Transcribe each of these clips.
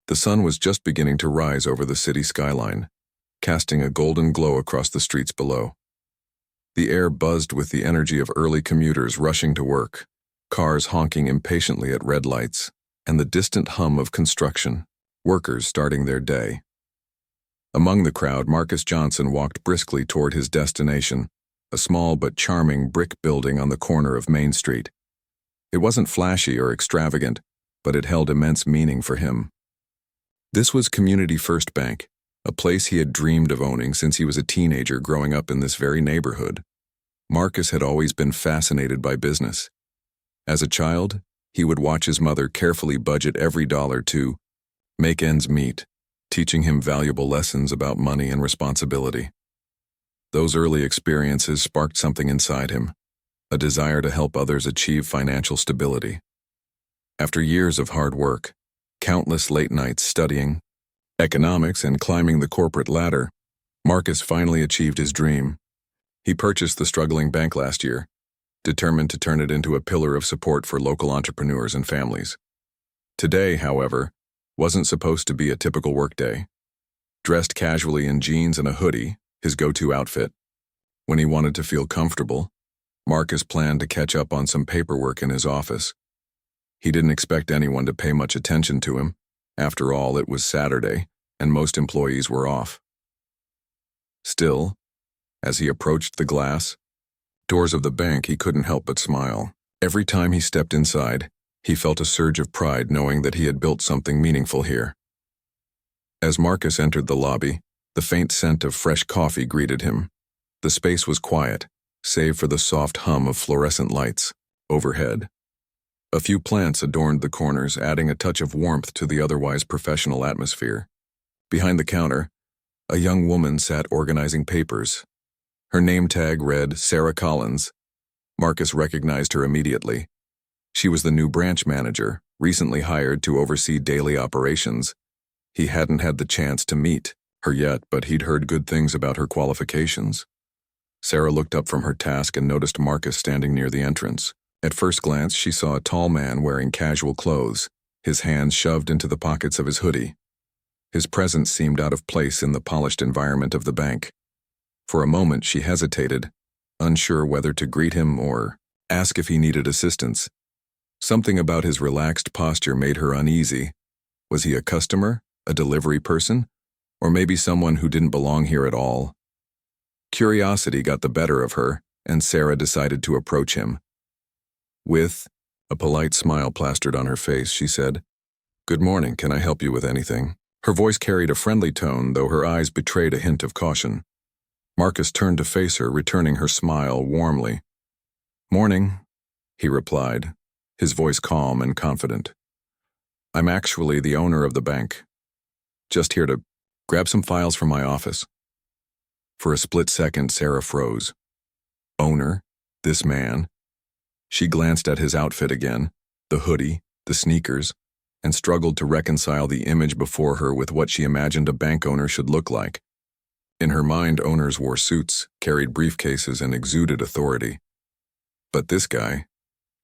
The sun was just beginning to rise over the city skyline, casting a golden glow across the streets below. The air buzzed with the energy of early commuters rushing to work, cars honking impatiently at red lights, and the distant hum of construction, workers starting their day. Among the crowd, Marcus Johnson walked briskly toward his destination, a small but charming brick building on the corner of Main Street. It wasn't flashy or extravagant, but it held immense meaning for him. This was Community First Bank, a place he had dreamed of owning since he was a teenager growing up in this very neighborhood. Marcus had always been fascinated by business. As a child, he would watch his mother carefully budget every dollar to make ends meet, teaching him valuable lessons about money and responsibility. Those early experiences sparked something inside him, a desire to help others achieve financial stability. After years of hard work, countless late nights studying economics and climbing the corporate ladder, Marcus finally achieved his dream. He purchased the struggling bank last year, determined to turn it into a pillar of support for local entrepreneurs and families. Today, however, wasn't supposed to be a typical workday. Dressed casually in jeans and a hoodie, his go-to outfit, when he wanted to feel comfortable, Marcus planned to catch up on some paperwork in his office. He didn't expect anyone to pay much attention to him. After all, it was Saturday, and most employees were off. Still, as he approached the glass doors of the bank, he couldn't help but smile. Every time he stepped inside, he felt a surge of pride knowing that he had built something meaningful here. As Marcus entered the lobby, the faint scent of fresh coffee greeted him. The space was quiet, save for the soft hum of fluorescent lights overhead. A few plants adorned the corners, adding a touch of warmth to the otherwise professional atmosphere. Behind the counter, a young woman sat organizing papers. Her name tag read Sarah Collins. Marcus recognized her immediately. She was the new branch manager, recently hired to oversee daily operations. He hadn't had the chance to meet her yet, but he'd heard good things about her qualifications. Sarah looked up from her task and noticed Marcus standing near the entrance. At first glance, she saw a tall man wearing casual clothes, his hands shoved into the pockets of his hoodie. His presence seemed out of place in the polished environment of the bank. For a moment, she hesitated, unsure whether to greet him or ask if he needed assistance. Something about his relaxed posture made her uneasy. Was he a customer, a delivery person, or maybe someone who didn't belong here at all? Curiosity got the better of her, and Sarah decided to approach him. With a polite smile plastered on her face, she said, "Good morning, can I help you with anything?" Her voice carried a friendly tone, though her eyes betrayed a hint of caution. Marcus turned to face her, returning her smile warmly. "Morning," he replied, his voice calm and confident. "I'm actually the owner of the bank. Just here to grab some files from my office." For a split second, Sarah froze. Owner? This man? She glanced at his outfit again, the hoodie, the sneakers, and struggled to reconcile the image before her with what she imagined a bank owner should look like. In her mind, owners wore suits, carried briefcases, and exuded authority. But this guy,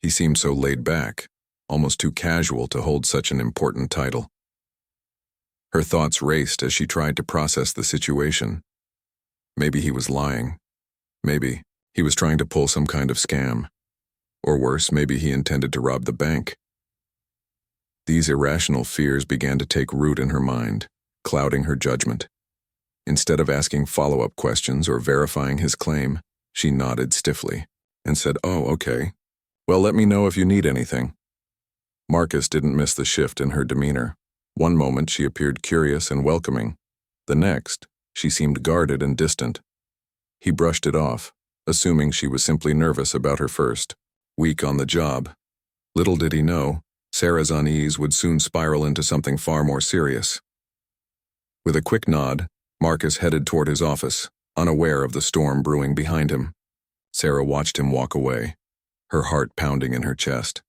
he seemed so laid back, almost too casual to hold such an important title. Her thoughts raced as she tried to process the situation. Maybe he was lying. Maybe he was trying to pull some kind of scam. Or worse, maybe he intended to rob the bank. These irrational fears began to take root in her mind, clouding her judgment. Instead of asking follow-up questions or verifying his claim, she nodded stiffly and said, "Oh, okay. Well, let me know if you need anything." Marcus didn't miss the shift in her demeanor. One moment she appeared curious and welcoming. The next, she seemed guarded and distant. He brushed it off, assuming she was simply nervous about her first week on the job. Little did he know, Sarah's unease would soon spiral into something far more serious. With a quick nod, Marcus headed toward his office, unaware of the storm brewing behind him. Sarah watched him walk away, her heart pounding in her chest.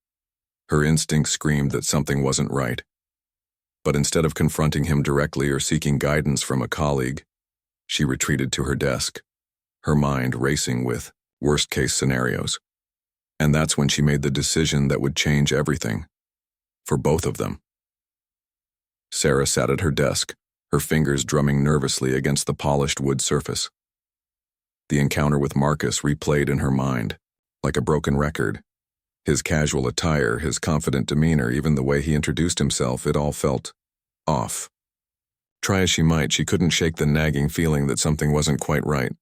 Her instincts screamed that something wasn't right. But instead of confronting him directly or seeking guidance from a colleague, she retreated to her desk, her mind racing with worst-case scenarios. And that's when she made the decision that would change everything, for both of them. Sarah sat at her desk, her fingers drumming nervously against the polished wood surface. The encounter with Marcus replayed in her mind, like a broken record. His casual attire, his confident demeanor, even the way he introduced himself, it all felt off. Try as she might, she couldn't shake the nagging feeling that something wasn't quite right.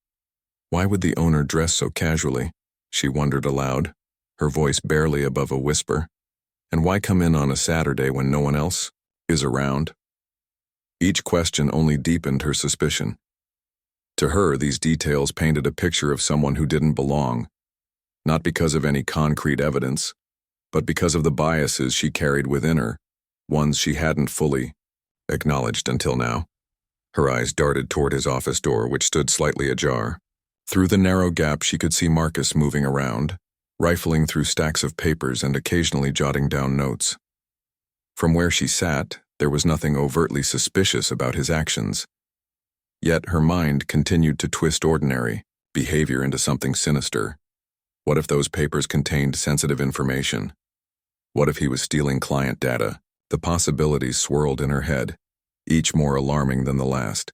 Why would the owner dress so casually? She wondered aloud, her voice barely above a whisper. And why come in on a Saturday when no one else is around? Each question only deepened her suspicion. To her, these details painted a picture of someone who didn't belong, not because of any concrete evidence, but because of the biases she carried within her, ones she hadn't fully acknowledged until now. Her eyes darted toward his office door, which stood slightly ajar. Through the narrow gap, she could see Marcus moving around, rifling through stacks of papers and occasionally jotting down notes. From where she sat, there was nothing overtly suspicious about his actions. Yet her mind continued to twist ordinary behavior into something sinister. What if those papers contained sensitive information? What if he was stealing client data? The possibilities swirled in her head, each more alarming than the last.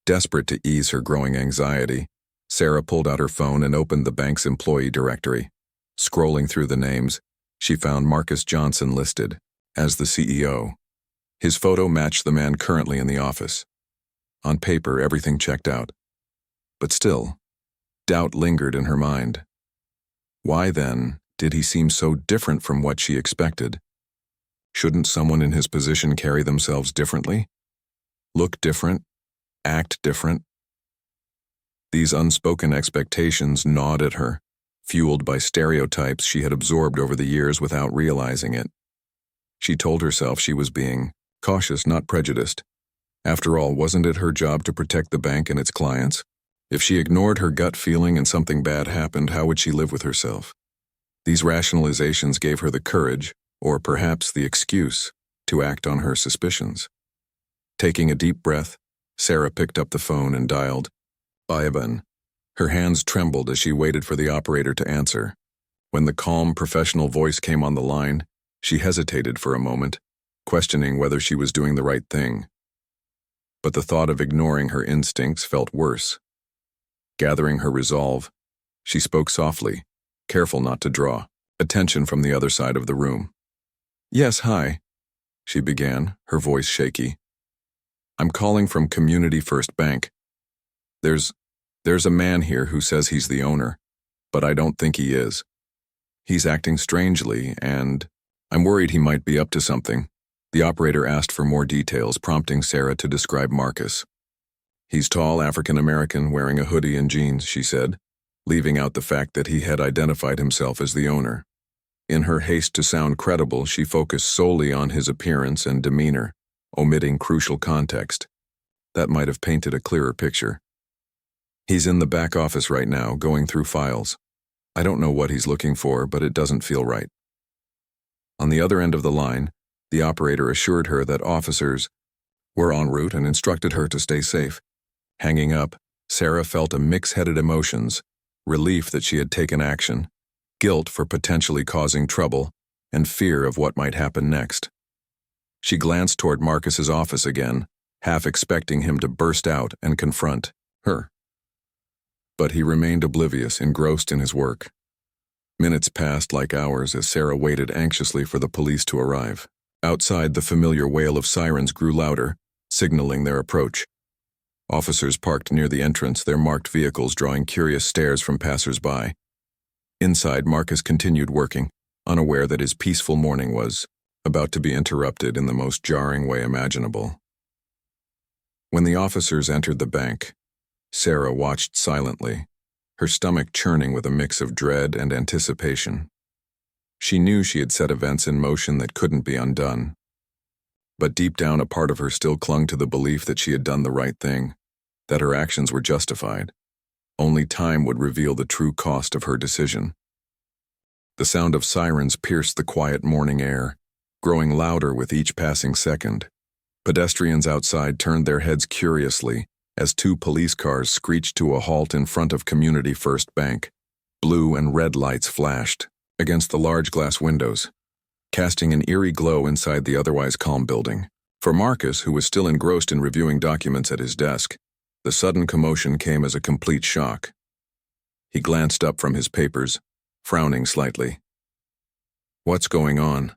Desperate to ease her growing anxiety, Sarah pulled out her phone and opened the bank's employee directory. Scrolling through the names, she found Marcus Johnson listed as the CEO. His photo matched the man currently in the office. On paper, everything checked out. But still, doubt lingered in her mind. Why, then, did he seem so different from what she expected? Shouldn't someone in his position carry themselves differently? Look different? Act different? These unspoken expectations gnawed at her, fueled by stereotypes she had absorbed over the years without realizing it. She told herself she was being cautious, not prejudiced. After all, wasn't it her job to protect the bank and its clients? If she ignored her gut feeling and something bad happened, how would she live with herself? These rationalizations gave her the courage, or perhaps the excuse, to act on her suspicions. Taking a deep breath, Sarah picked up the phone and dialed Ivan. Her hands trembled as she waited for the operator to answer. When the calm, professional voice came on the line, she hesitated for a moment, questioning whether she was doing the right thing. But the thought of ignoring her instincts felt worse. Gathering her resolve, she spoke softly, careful not to draw attention from the other side of the room. "Yes, hi," she began, her voice shaky. "I'm calling from Community First Bank. There's a man here who says he's the owner, but I don't think he is. He's acting strangely, and I'm worried he might be up to something." The operator asked for more details, prompting Sarah to describe Marcus. "He's tall, African-American, wearing a hoodie and jeans," she said, leaving out the fact that he had identified himself as the owner. In her haste to sound credible, she focused solely on his appearance and demeanor, omitting crucial context. That might have painted a clearer picture. "He's in the back office right now, going through files. I don't know what he's looking for, but it doesn't feel right." On the other end of the line, the operator assured her that officers were en route and instructed her to stay safe. Hanging up, Sarah felt a mix-headed emotions, relief that she had taken action, guilt for potentially causing trouble, and fear of what might happen next. She glanced toward Marcus's office again, half expecting him to burst out and confront her. But he remained oblivious, engrossed in his work. Minutes passed like hours as Sarah waited anxiously for the police to arrive. Outside, the familiar wail of sirens grew louder, signaling their approach. Officers parked near the entrance, their marked vehicles drawing curious stares from passers-by. Inside, Marcus continued working, unaware that his peaceful morning was about to be interrupted in the most jarring way imaginable. When the officers entered the bank, Sarah watched silently, her stomach churning with a mix of dread and anticipation. She knew she had set events in motion that couldn't be undone. But deep down, a part of her still clung to the belief that she had done the right thing, that her actions were justified. Only time would reveal the true cost of her decision. The sound of sirens pierced the quiet morning air, growing louder with each passing second. Pedestrians outside turned their heads curiously as two police cars screeched to a halt in front of Community First Bank. Blue and red lights flashed against the large glass windows, casting an eerie glow inside the otherwise calm building. For Marcus, who was still engrossed in reviewing documents at his desk, the sudden commotion came as a complete shock. He glanced up from his papers, frowning slightly. "What's going on?"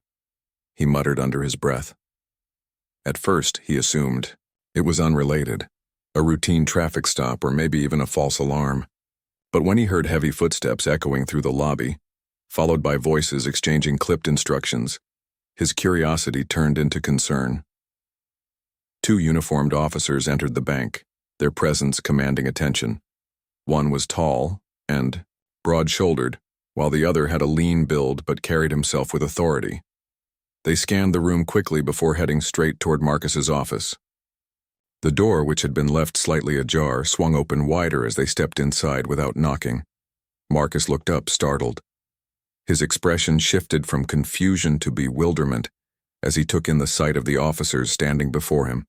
he muttered under his breath. At first, he assumed it was unrelated, a routine traffic stop or maybe even a false alarm. But when he heard heavy footsteps echoing through the lobby, followed by voices exchanging clipped instructions, his curiosity turned into concern. Two uniformed officers entered the bank, their presence commanding attention. One was tall and broad-shouldered, while the other had a lean build but carried himself with authority. They scanned the room quickly before heading straight toward Marcus's office. The door, which had been left slightly ajar, swung open wider as they stepped inside without knocking. Marcus looked up, startled. His expression shifted from confusion to bewilderment as he took in the sight of the officers standing before him.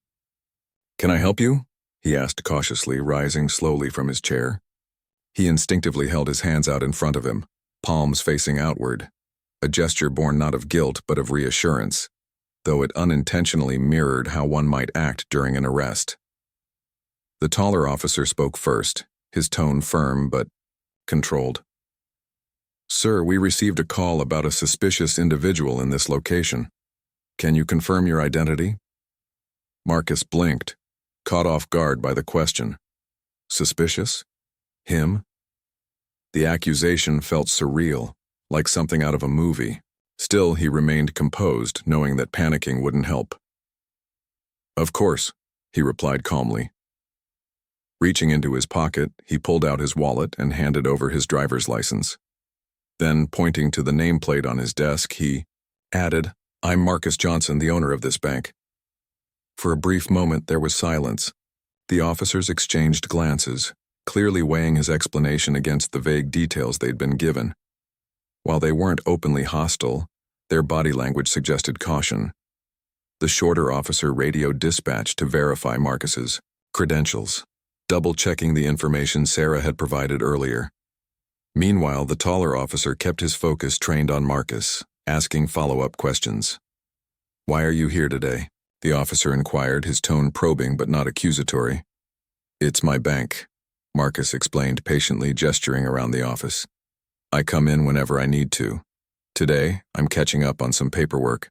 "Can I help you?" he asked cautiously, rising slowly from his chair. He instinctively held his hands out in front of him, palms facing outward, a gesture born not of guilt but of reassurance, though it unintentionally mirrored how one might act during an arrest. The taller officer spoke first, his tone firm but controlled. "Sir, we received a call about a suspicious individual in this location. Can you confirm your identity?" Marcus blinked, caught off guard by the question. Suspicious? Him? The accusation felt surreal, like something out of a movie. Still, he remained composed, knowing that panicking wouldn't help. "Of course," he replied calmly. Reaching into his pocket, he pulled out his wallet and handed over his driver's license. Then, pointing to the nameplate on his desk, he added, "I'm Marcus Johnson, the owner of this bank." For a brief moment, there was silence. The officers exchanged glances, clearly weighing his explanation against the vague details they'd been given. While they weren't openly hostile, their body language suggested caution. The shorter officer radioed dispatch to verify Marcus's credentials, double-checking the information Sarah had provided earlier. Meanwhile, the taller officer kept his focus trained on Marcus, asking follow-up questions. "Why are you here today?" the officer inquired, his tone probing but not accusatory. "It's my bank," Marcus explained patiently, gesturing around the office. "I come in whenever I need to. Today, I'm catching up on some paperwork."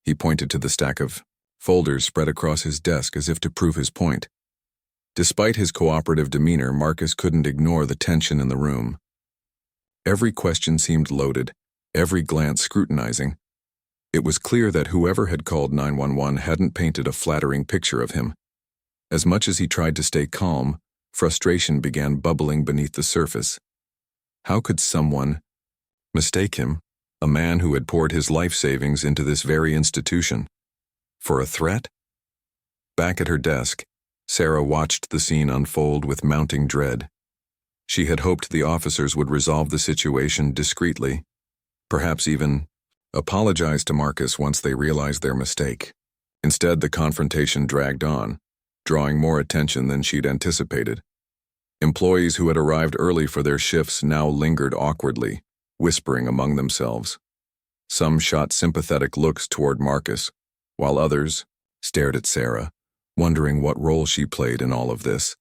He pointed to the stack of folders spread across his desk as if to prove his point. Despite his cooperative demeanor, Marcus couldn't ignore the tension in the room. Every question seemed loaded, every glance scrutinizing. It was clear that whoever had called 911 hadn't painted a flattering picture of him. As much as he tried to stay calm, frustration began bubbling beneath the surface. How could someone mistake him, a man who had poured his life savings into this very institution, for a threat? Back at her desk, Sarah watched the scene unfold with mounting dread. She had hoped the officers would resolve the situation discreetly, perhaps even apologize to Marcus once they realized their mistake. Instead, the confrontation dragged on, drawing more attention than she'd anticipated. Employees who had arrived early for their shifts now lingered awkwardly, whispering among themselves. Some shot sympathetic looks toward Marcus, while others stared at Sarah, wondering what role she played in all of this.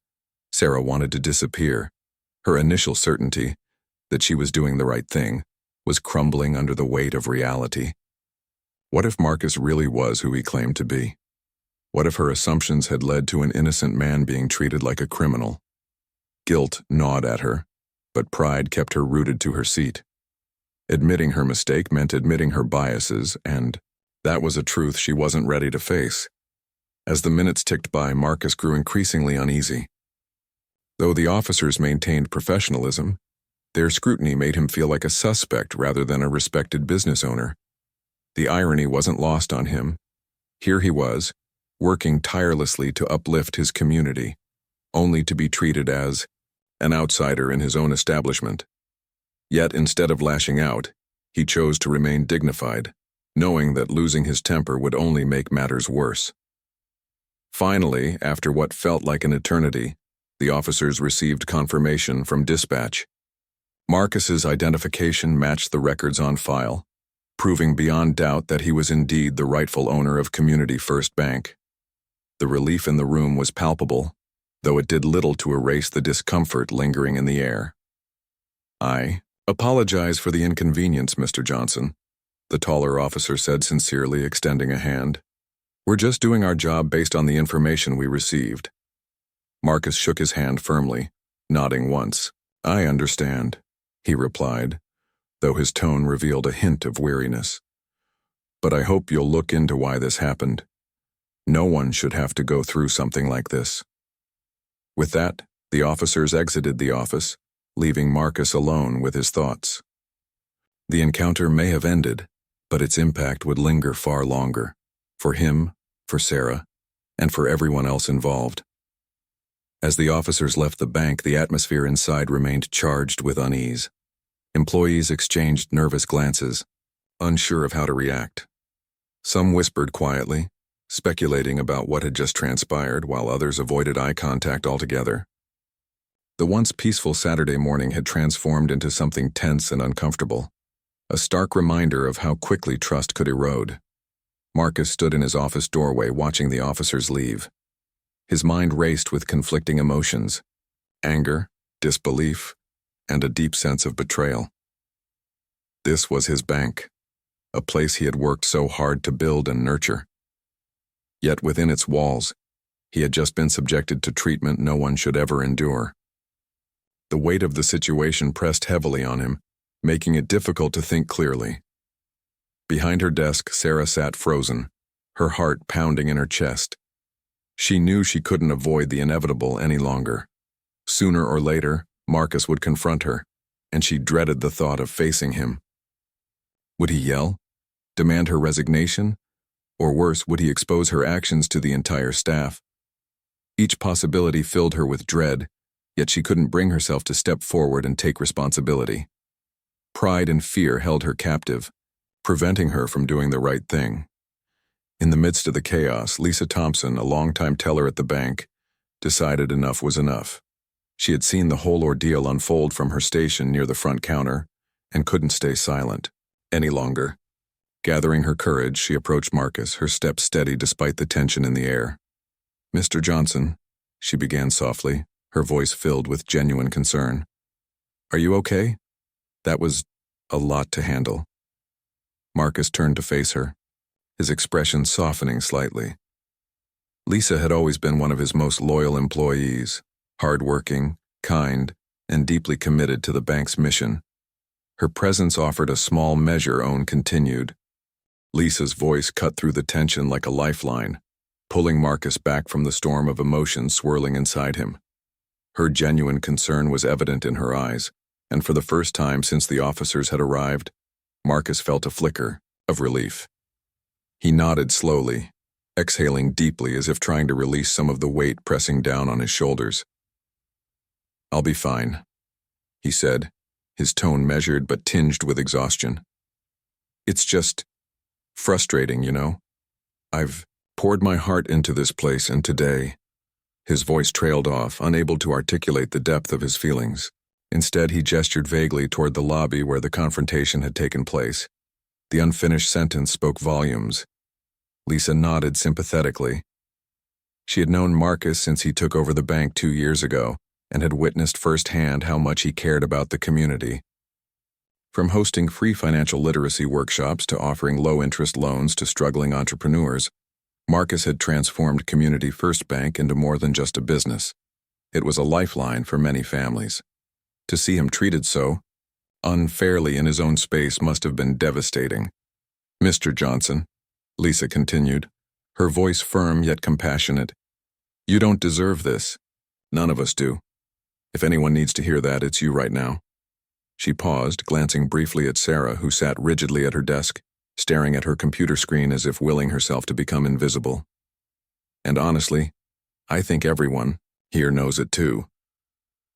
Sarah wanted to disappear. Her initial certainty that she was doing the right thing was crumbling under the weight of reality. What if Marcus really was who he claimed to be? What if her assumptions had led to an innocent man being treated like a criminal? Guilt gnawed at her, but pride kept her rooted to her seat. Admitting her mistake meant admitting her biases, and that was a truth she wasn't ready to face. As the minutes ticked by, Marcus grew increasingly uneasy. Though the officers maintained professionalism, their scrutiny made him feel like a suspect rather than a respected business owner. The irony wasn't lost on him. Here he was, working tirelessly to uplift his community, only to be treated as an outsider in his own establishment. Yet instead of lashing out, he chose to remain dignified, knowing that losing his temper would only make matters worse. Finally, after what felt like an eternity, the officers received confirmation from dispatch. Marcus's identification matched the records on file, proving beyond doubt that he was indeed the rightful owner of Community First Bank. The relief in the room was palpable, though it did little to erase the discomfort lingering in the air. "I apologize for the inconvenience, Mr. Johnson," the taller officer said sincerely, extending a hand. "We're just doing our job based on the information we received." Marcus shook his hand firmly, nodding once. "I understand," he replied, though his tone revealed a hint of weariness. "But I hope you'll look into why this happened. No one should have to go through something like this." With that, the officers exited the office, leaving Marcus alone with his thoughts. The encounter may have ended, but its impact would linger far longer, for him, for Sarah, and for everyone else involved. As the officers left the bank, the atmosphere inside remained charged with unease. Employees exchanged nervous glances, unsure of how to react. Some whispered quietly, speculating about what had just transpired, while others avoided eye contact altogether. The once peaceful Saturday morning had transformed into something tense and uncomfortable, a stark reminder of how quickly trust could erode. Marcus stood in his office doorway watching the officers leave. His mind raced with conflicting emotions: anger, disbelief, and a deep sense of betrayal. This was his bank, a place he had worked so hard to build and nurture. Yet within its walls, he had just been subjected to treatment no one should ever endure. The weight of the situation pressed heavily on him, making it difficult to think clearly. Behind her desk, Sarah sat frozen, her heart pounding in her chest. She knew she couldn't avoid the inevitable any longer. Sooner or later, Marcus would confront her, and she dreaded the thought of facing him. Would he yell? Demand her resignation? Or worse, would he expose her actions to the entire staff? Each possibility filled her with dread, yet she couldn't bring herself to step forward and take responsibility. Pride and fear held her captive, preventing her from doing the right thing. In the midst of the chaos, Lisa Thompson, a longtime teller at the bank, decided enough was enough. She had seen the whole ordeal unfold from her station near the front counter and couldn't stay silent any longer. Gathering her courage, she approached Marcus, her step steady despite the tension in the air. "Mr. Johnson," she began softly, her voice filled with genuine concern. "Are you okay? That was a lot to handle." Marcus turned to face her, his expression softening slightly. Lisa had always been one of his most loyal employees, hardworking, kind, and deeply committed to the bank's mission. Her presence offered a small measure. Owen continued. Lisa's voice cut through the tension like a lifeline, pulling Marcus back from the storm of emotion swirling inside him. Her genuine concern was evident in her eyes, and for the first time since the officers had arrived, Marcus felt a flicker of relief. He nodded slowly, exhaling deeply as if trying to release some of the weight pressing down on his shoulders. "I'll be fine," he said, his tone measured but tinged with exhaustion. "It's just frustrating, you know. I've poured my heart into this place, and today—" His voice trailed off, unable to articulate the depth of his feelings. Instead, he gestured vaguely toward the lobby where the confrontation had taken place. The unfinished sentence spoke volumes. Lisa nodded sympathetically. She had known Marcus since he took over the bank 2 years ago and had witnessed firsthand how much he cared about the community. From hosting free financial literacy workshops to offering low-interest loans to struggling entrepreneurs, Marcus had transformed Community First Bank into more than just a business. It was a lifeline for many families. To see him treated so unfairly in his own space must have been devastating. "Mr. Johnson," Lisa continued, her voice firm yet compassionate, "you don't deserve this. None of us do. If anyone needs to hear that, it's you right now." She paused, glancing briefly at Sarah, who sat rigidly at her desk, staring at her computer screen as if willing herself to become invisible. "And honestly, I think everyone here knows it too."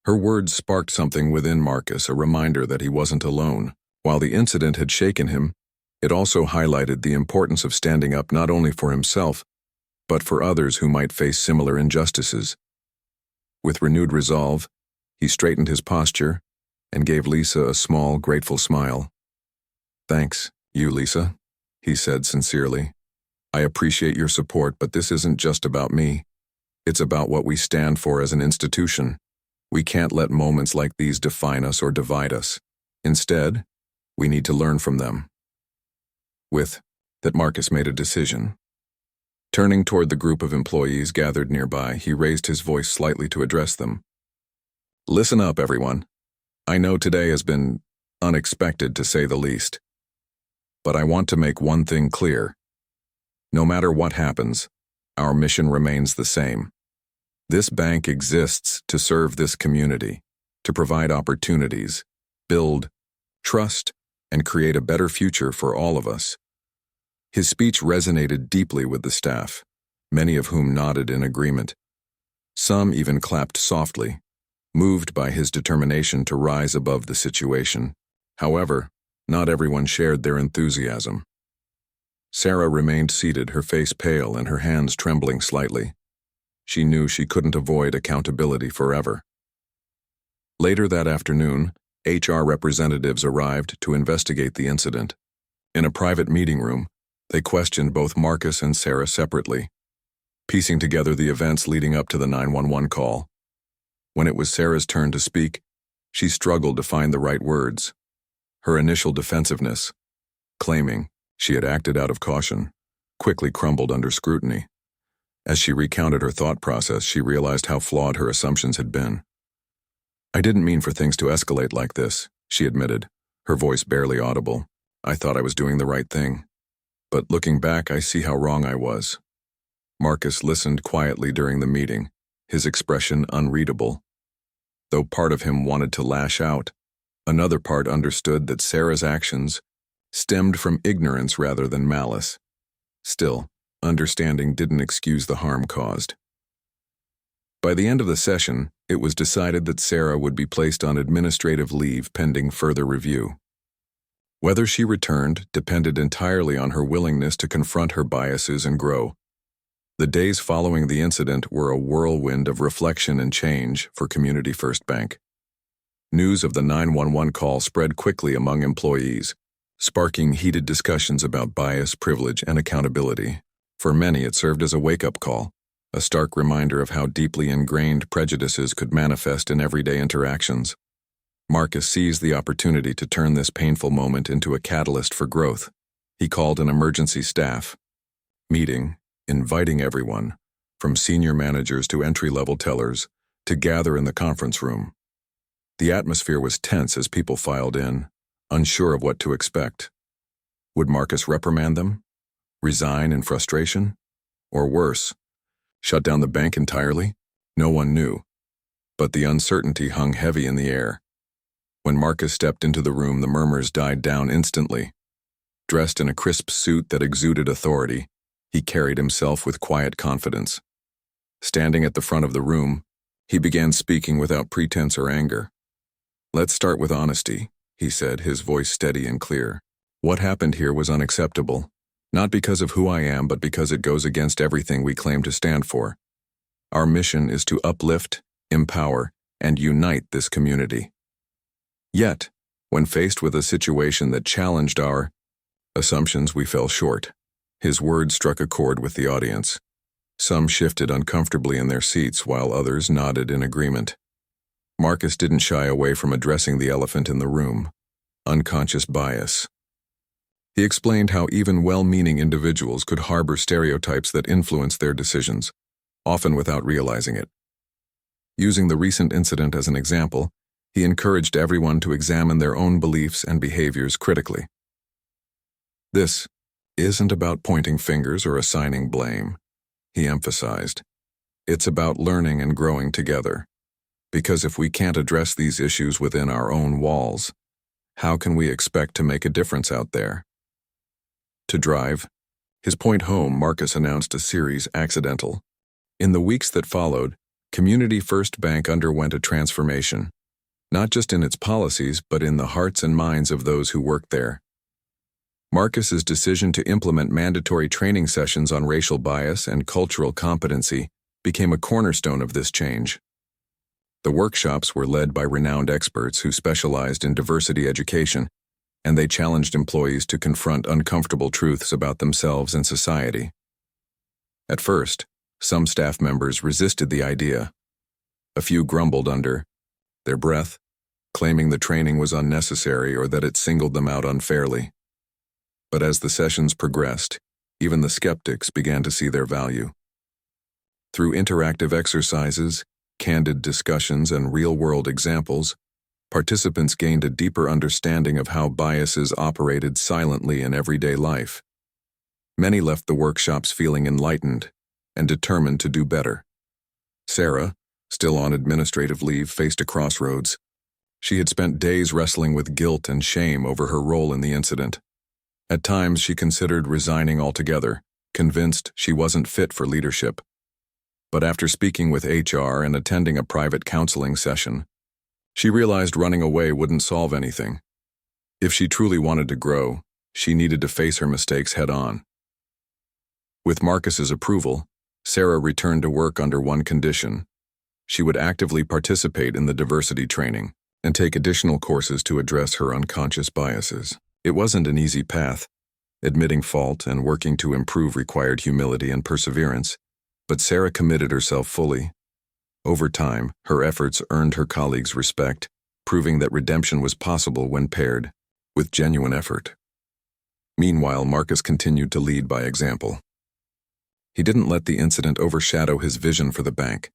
Her words sparked something within Marcus, a reminder that he wasn't alone. While the incident had shaken him, it also highlighted the importance of standing up not only for himself, but for others who might face similar injustices. With renewed resolve, he straightened his posture and gave Lisa a small, grateful smile. "Thanks, You, Lisa, he said sincerely. I appreciate your support, but this isn't just about me. It's about what we stand for as an institution. We can't let moments like these define us or divide us. Instead, we need to learn from them. With that, Marcus made a decision. Turning toward the group of employees gathered nearby, he raised his voice slightly to address them. Listen up, everyone. I know today has been unexpected, to say the least. But I want to make one thing clear. No matter what happens, our mission remains the same. This bank exists to serve this community, to provide opportunities, build trust, and create a better future for all of us. His speech resonated deeply with the staff, many of whom nodded in agreement. Some even clapped softly, moved by his determination to rise above the situation. However, not everyone shared their enthusiasm. Sarah remained seated, her face pale and her hands trembling slightly. She knew she couldn't avoid accountability forever. Later that afternoon, HR representatives arrived to investigate the incident. In a private meeting room, they questioned both Marcus and Sarah separately, piecing together the events leading up to the 911 call. When it was Sarah's turn to speak, she struggled to find the right words. Her initial defensiveness, claiming she had acted out of caution, quickly crumbled under scrutiny. As she recounted her thought process, she realized how flawed her assumptions had been. I didn't mean for things to escalate like this, she admitted, her voice barely audible. I thought I was doing the right thing. But looking back, I see how wrong I was. Marcus listened quietly during the meeting, his expression unreadable. Though part of him wanted to lash out, another part understood that Sarah's actions stemmed from ignorance rather than malice. Still, understanding didn't excuse the harm caused. By the end of the session, it was decided that Sarah would be placed on administrative leave pending further review. Whether she returned depended entirely on her willingness to confront her biases and grow. The days following the incident were a whirlwind of reflection and change for Community First Bank. News of the 911 call spread quickly among employees, sparking heated discussions about bias, privilege, and accountability. For many, it served as a wake-up call, a stark reminder of how deeply ingrained prejudices could manifest in everyday interactions. Marcus seized the opportunity to turn this painful moment into a catalyst for growth. He called an emergency staff meeting, inviting everyone, from senior managers to entry-level tellers, to gather in the conference room. The atmosphere was tense as people filed in, unsure of what to expect. Would Marcus reprimand them? Resign in frustration? Or worse, shut down the bank entirely? No one knew. But the uncertainty hung heavy in the air. When Marcus stepped into the room, the murmurs died down instantly. Dressed in a crisp suit that exuded authority, he carried himself with quiet confidence. Standing at the front of the room, he began speaking without pretense or anger. Let's start with honesty, he said, his voice steady and clear. What happened here was unacceptable. Not because of who I am, but because it goes against everything we claim to stand for. Our mission is to uplift, empower, and unite this community. Yet, when faced with a situation that challenged our assumptions, we fell short. His words struck a chord with the audience. Some shifted uncomfortably in their seats, while others nodded in agreement. Marcus didn't shy away from addressing the elephant in the room: unconscious bias. He explained how even well-meaning individuals could harbor stereotypes that influence their decisions, often without realizing it. Using the recent incident as an example, he encouraged everyone to examine their own beliefs and behaviors critically. This isn't about pointing fingers or assigning blame, he emphasized. It's about learning and growing together. Because if we can't address these issues within our own walls, how can we expect to make a difference out there? To drive his point home, Marcus announced a series accidental. In the weeks that followed, Community First Bank underwent a transformation, not just in its policies, but in the hearts and minds of those who worked there. Marcus's decision to implement mandatory training sessions on racial bias and cultural competency became a cornerstone of this change. The workshops were led by renowned experts who specialized in diversity education, and they challenged employees to confront uncomfortable truths about themselves and society. At first, some staff members resisted the idea. A few grumbled under their breath, claiming the training was unnecessary or that it singled them out unfairly. But as the sessions progressed, even the skeptics began to see their value. Through interactive exercises, candid discussions, and real-world examples, participants gained a deeper understanding of how biases operated silently in everyday life. Many left the workshops feeling enlightened and determined to do better. Sarah, still on administrative leave, faced a crossroads. She had spent days wrestling with guilt and shame over her role in the incident. At times, she considered resigning altogether, convinced she wasn't fit for leadership. But after speaking with HR and attending a private counseling session, she realized running away wouldn't solve anything. If she truly wanted to grow, she needed to face her mistakes head-on. With Marcus's approval, Sarah returned to work under one condition. She would actively participate in the diversity training and take additional courses to address her unconscious biases. It wasn't an easy path. Admitting fault and working to improve required humility and perseverance, but Sarah committed herself fully. Over time, her efforts earned her colleagues' respect, proving that redemption was possible when paired with genuine effort. Meanwhile, Marcus continued to lead by example. He didn't let the incident overshadow his vision for the bank.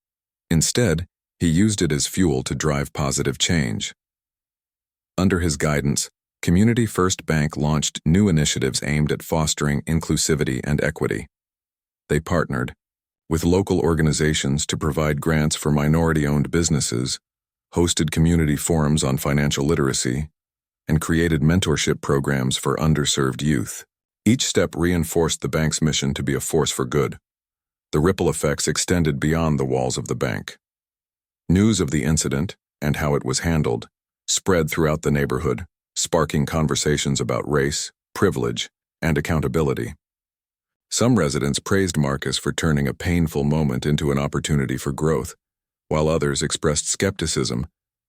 Instead, he used it as fuel to drive positive change. Under his guidance, Community First Bank launched new initiatives aimed at fostering inclusivity and equity. They partnered with local organizations to provide grants for minority-owned businesses, hosted community forums on financial literacy, and created mentorship programs for underserved youth. Each step reinforced the bank's mission to be a force for good. The ripple effects extended beyond the walls of the bank. News of the incident, and how it was handled, spread throughout the neighborhood, sparking conversations about race, privilege, and accountability. Some residents praised Marcus for turning a painful moment into an opportunity for growth, while others expressed skepticism,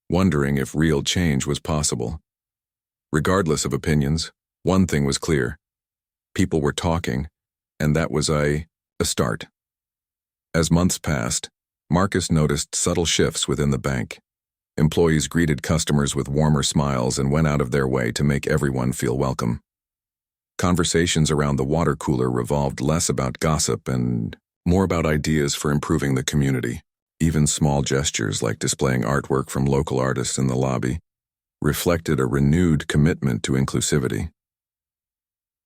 wondering if real change was possible. Regardless of opinions, one thing was clear. People were talking, and that was a start. As months passed, Marcus noticed subtle shifts within the bank. Employees greeted customers with warmer smiles and went out of their way to make everyone feel welcome. Conversations around the water cooler revolved less about gossip and more about ideas for improving the community. Even small gestures like displaying artwork from local artists in the lobby reflected a renewed commitment to inclusivity.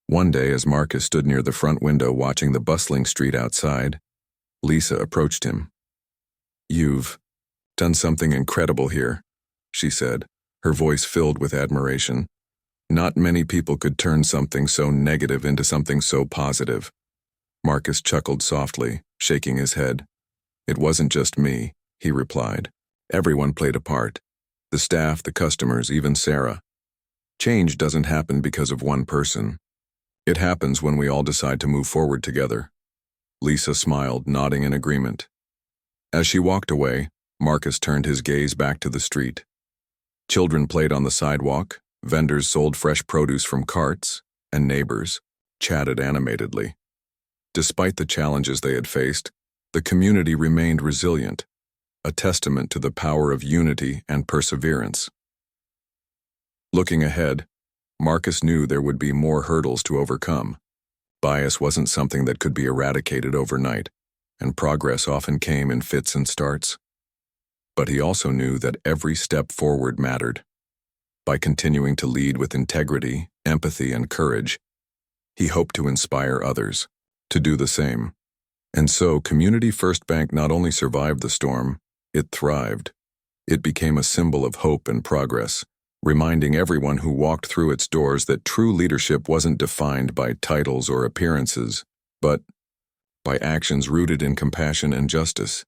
One day, as Marcus stood near the front window watching the bustling street outside, Lisa approached him. "You've done something incredible here," she said, her voice filled with admiration. "Not many people could turn something so negative into something so positive." Marcus chuckled softly, shaking his head. "It wasn't just me," he replied. "Everyone played a part. The staff, the customers, even Sarah. Change doesn't happen because of one person. It happens when we all decide to move forward together." Lisa smiled, nodding in agreement. As she walked away, Marcus turned his gaze back to the street. Children played on the sidewalk, vendors sold fresh produce from carts, and neighbors chatted animatedly. Despite the challenges they had faced, the community remained resilient, a testament to the power of unity and perseverance. Looking ahead, Marcus knew there would be more hurdles to overcome. Bias wasn't something that could be eradicated overnight, and progress often came in fits and starts. But he also knew that every step forward mattered. By continuing to lead with integrity, empathy, and courage, he hoped to inspire others to do the same. And so, Community First Bank not only survived the storm, it thrived. It became a symbol of hope and progress, reminding everyone who walked through its doors that true leadership wasn't defined by titles or appearances, but by actions rooted in compassion and justice.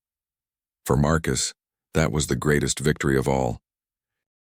For Marcus, that was the greatest victory of all.